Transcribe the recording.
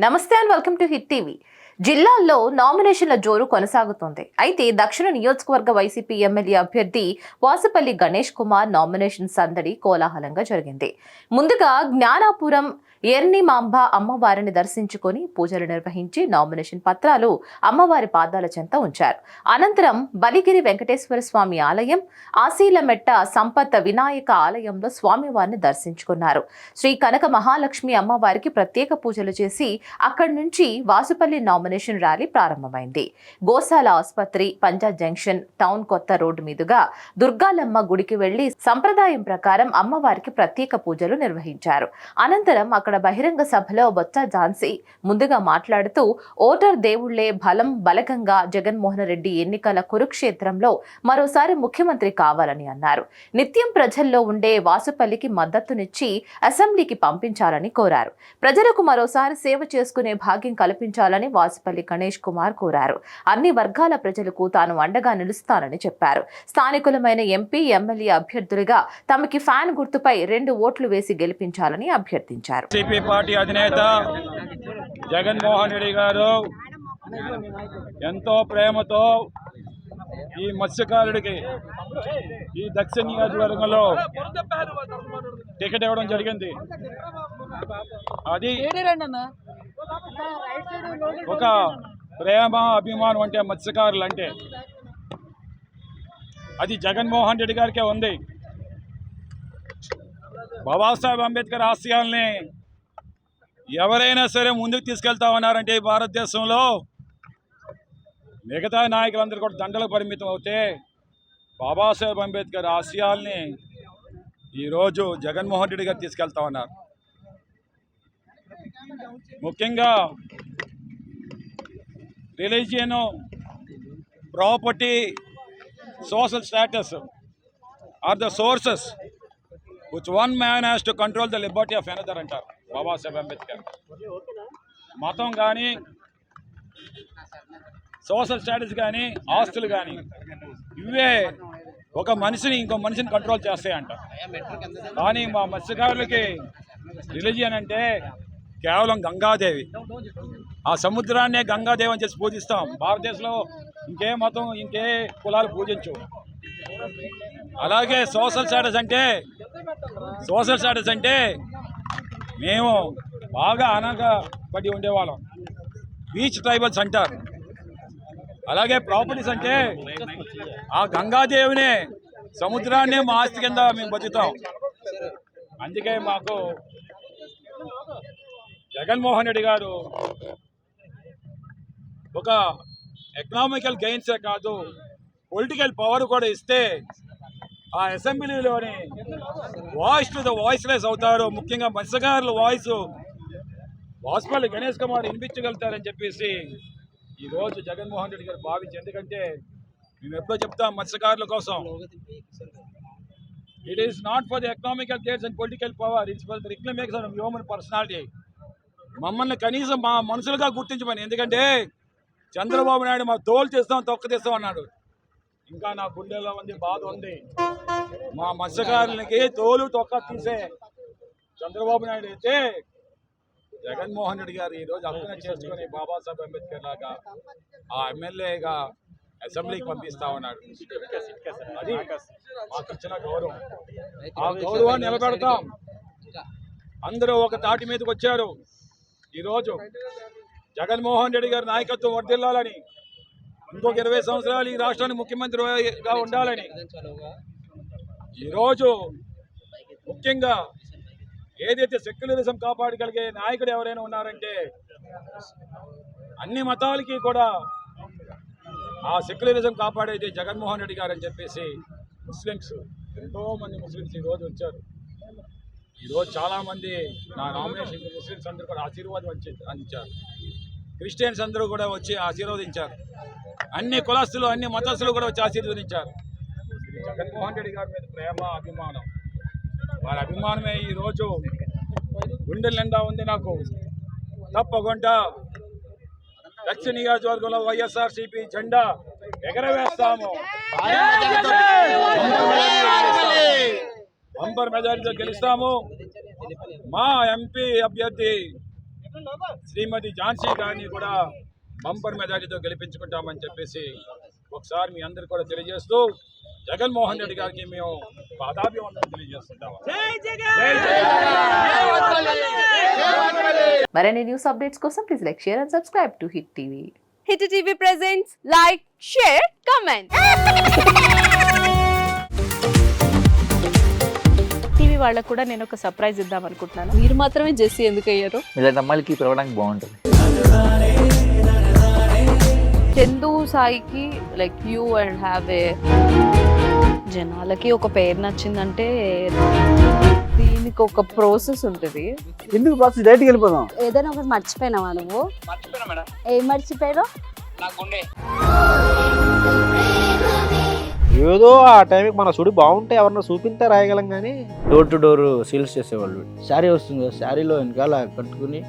నమస్తే and welcome to hit TV. జిల్లాల్లో నామినేషన్ల జోరు కొనసాగుతోంది. అయితే దక్షిణ నియోజకవర్గ వైసీపీ ఎమ్మెల్యే అభ్యర్థి వాసుపల్లి గణేష్ కుమార్ నామినేషన్ సందడి కోలాహలంగా జరిగింది. ముందుగా జ్ఞానాపురం ఎర్నిమాంబ అమ్మవారిని దర్శించుకొని పూజలు నిర్వహించి నామినేషన్ పత్రాలు అమ్మవారి పాదాల చెంత ఉంచారు. అనంతరం బలిగిరి వెంకటేశ్వర స్వామి ఆలయం, ఆశీలమెట్ట సంపత్ వినాయక ఆలయంలో స్వామివారిని దర్శించుకున్నారు. శ్రీ కనక మహాలక్ష్మి అమ్మవారికి ప్రత్యేక పూజలు చేసి అక్కడి నుంచి వాసుపల్లి నామినేషన్ ర్యాలీ ప్రారంభమైంది. గోశాల ఆసుపత్రి, పంజాబ్ జంక్షన్, టౌన్ కొత్త రోడ్డు మీదుగా దుర్గాలమ్మ గుడికి వెళ్లి సంప్రదాయం ప్రకారం అమ్మవారికి ప్రత్యేక పూజలు నిర్వహించారు. అనంతరం అక్కడ బహిరంగ సభలో బొత్స ఝాన్సీ ముందుగా మాట్లాడుతూ ఓటర్ దేవుళ్లే బలం బలగంగా జగన్మోహన్ రెడ్డి ఎన్నికల కురుక్షేత్రంలో మరోసారి ముఖ్యమంత్రి కావాలని అన్నారు. నిత్యం ప్రజల్లో ఉండే వాసుపల్లికి మద్దతునిచ్చి అసెంబ్లీకి పంపించాలని కోరారు. ప్రజలకు మరోసారి సేవ చేసుకునే భాగ్యం కల్పించాలని వాసుపల్లి గణేష్ కుమార్ కోరారు. అన్ని వర్గాల ప్రజలకు తాను అండగా నిలుస్తానని చెప్పారు. స్థానికులమైన ఎంపీ, ఎమ్మెల్యే అభ్యర్థులుగా తమకి ఫ్యాన్ గుర్తుపై 2 ఓట్లు వేసి గెలిపించాలని అభ్యర్థించారు. సిపి పార్టీ అధినేత జగన్మోహన్ రెడ్డి గారు ఎంతో ప్రేమతో ఈ మత్స్యకారుడికి ఈ దక్షిణ నియోజకవర్గంలో టికెట్ ఇవ్వడం జరిగింది. అది ఒక ప్రేమ అభిమానం అంటే మత్స్యకారులు అంటే అది జగన్మోహన్ రెడ్డి గారికే ఉంది. బాబాసాహెబ్ అంబేద్కర్ ఆశయాల్ని ఎవరైనా సరే ముందుకు తీసుకెళ్తా ఉన్నారంటే ఈ భారతదేశంలో మిగతా నాయకులందరూ కూడా దండలకు పరిమితం అవుతే బాబాసాహెబ్ అంబేద్కర్ ఆశయాల్ని ఈరోజు జగన్మోహన్ రెడ్డి గారు తీసుకెళ్తా ఉన్నారు. ముఖ్యంగా religion, property, social status are the sources which one man has to control the liberty of another అంటారు బాబాసాహెబ్ అంబేద్కర్. మతం కానీ, సోషల్ స్టేటస్ కానీ, ఆస్తులు కానీ ఇవే ఒక మనిషిని ఇంకో మనిషిని కంట్రోల్ చేస్తాయంట. కానీ మా మత్స్యకారులకి రిలీజియన్ అంటే కేవలం గంగాదేవి. ఆ సముద్రాన్నే గంగాదేవి అని చేసి పూజిస్తాం. భారతదేశంలో ఇంకే మతం, ఇంకే కులాలు పూజించు. అలాగే సోషల్ స్టేటస్ అంటే మేము బాగా అనగబడి ఉండేవాళ్ళం, బీచ్ ట్రైబల్స్ అంటారు. అలాగే ప్రాపర్టీస్ అంటే ఆ గంగాదేవినే, సముద్రాన్నే మా ఆస్తి కింద మేము బతుకుతాం. అందుకే మాకు జగన్మోహన్ రెడ్డి గారు ఒక ఎకనామికల్ గెయిన్సే కాదు, పొలిటికల్ పవర్ కూడా ఇస్తే ఆ అసెంబ్లీలోని వాయిస్ టు ద వాయిస్లెస్ అవుతారు. ముఖ్యంగా మత్స్యకారుల వాయిస్ వాసుపల్లి గణేష్ కుమార్ వినిపించగలుగుతారని చెప్పేసి ఈరోజు జగన్మోహన్ రెడ్డి గారు భావించి, ఎందుకంటే మేము ఎప్పుడో చెప్తాం మత్స్యకారుల కోసం, it is not for the economical gains and political power, it's for the reclamation of human personality. మమ్మల్ని కనీసం మా మనుషులుగా గుర్తించమని. ఎందుకంటే చంద్రబాబు నాయుడు మా తోలు తీస్తాం, తొక్క తీస్తాం అన్నాడు. ఇంకా నా గుండెల్లో ఉంది, బాధ ఉంది. మా మత్స్యకారులకి తోలు తొక్క తీసే చంద్రబాబు నాయుడు అయితే జగన్మోహన్ రెడ్డి గారు ఈరోజు అర్థం చేసుకుని బాబాసాహెబ్ అంబేద్కర్ లాగా ఆ ఎమ్మెల్యేగా అసెంబ్లీకి పంపిస్తా ఉన్నాడు. అది మాకు ఇచ్చిన గౌరవం. ఆ గౌరవాన్ని నిలబెడతాం. అందరూ ఒక తాటి మీదకి వచ్చారు. ఈరోజు జగన్మోహన్ రెడ్డి గారి నాయకత్వం వర్ధిల్లాలని, ఇంకొక 20 సంవత్సరాలు ఈ రాష్ట్రానికి ముఖ్యమంత్రిగా ఉండాలని ఈరోజు ముఖ్యంగా ఏదైతే సెక్యులరిజం కాపాడగలిగే నాయకుడు ఎవరైనా ఉన్నారంటే అన్ని మతాలకి కూడా ఆ సెక్యులరిజం కాపాడేది జగన్మోహన్ రెడ్డి గారు అని చెప్పేసి ముస్లిమ్స్, ఎంతోమంది ముస్లిమ్స్ ఈరోజు వచ్చారు. ఈరోజు చాలామంది నా నామినేషన్ ముస్లిమ్స్ అందరూ కూడా ఆశీర్వాదం అందించారు. క్రిస్టియన్స్ అందరూ కూడా వచ్చి ఆశీర్వదించారు. అన్ని కులస్తులు, అన్ని మతస్థులు కూడా వచ్చి ఆశీర్వదించారు. జగన్మోహన్ రెడ్డి గారి మీద ప్రేమ, అభిమానం, వారి అభిమానమే ఈరోజు గుండెల నిండా ఉంది. నాకు తప్పకుండా దక్షిణ నియోజకవర్గంలో వైఎస్ఆర్సీపీ జెండా ఎగరవేస్తాము. బంపర్ మెజారిటీతో గెలుస్తాము. మా ఎంపీ అభ్యర్థి శ్రీమతి ఝాన్సీ గారిని కూడా బంపర్ మెజారిటీతో గెలిపించుకుంటామని చెప్పేసి ఒకసారి మీ అందరు కూడా తెలియజేస్తూ జగన్మోహన్ రెడ్డి గారికి మేము పాదాభివందనం తెలియజేస్తుంటాము. మరిన్ని న్యూస్ అప్డేట్స్ కోసం please like, share and subscribe to hit TV. Hit TV presents like, share, comment. TV వాళ్ళకు కూడా నేను ఒక సర్ప్రైజ్ ఇద్దాం అనుకుంటున్నాను. మీరు మాత్రమే జెస్సీ ఎందుకు అయ్యారు? ఇలాంటి అమ్మాయిలకి పిలవడానికి బాగుంటుంది. చందు సాయికి like you and have a జనాలకి ఒక పేరు నచ్చిందంటే దీనికి ఒక ప్రాసెస్ ఉంటుంది. ఎందుకు ప్రాసెస్ డైరెక్ట్కి వెళ్ళిపోదాం. ఏదైనా ఒకటి మర్చిపోయినావా నువ్వు? ఏం మర్చిపోయావు? ఏదో ఆ టైంకి మన సుడి బాగుంటే ఎవరన్నా చూపిస్తే రాయగలం కానీ డోర్ టు డోర్ సేల్స్ చేసేవాళ్ళు. శారీ వస్తుంది, శారీలో వెనకాల కట్టుకుని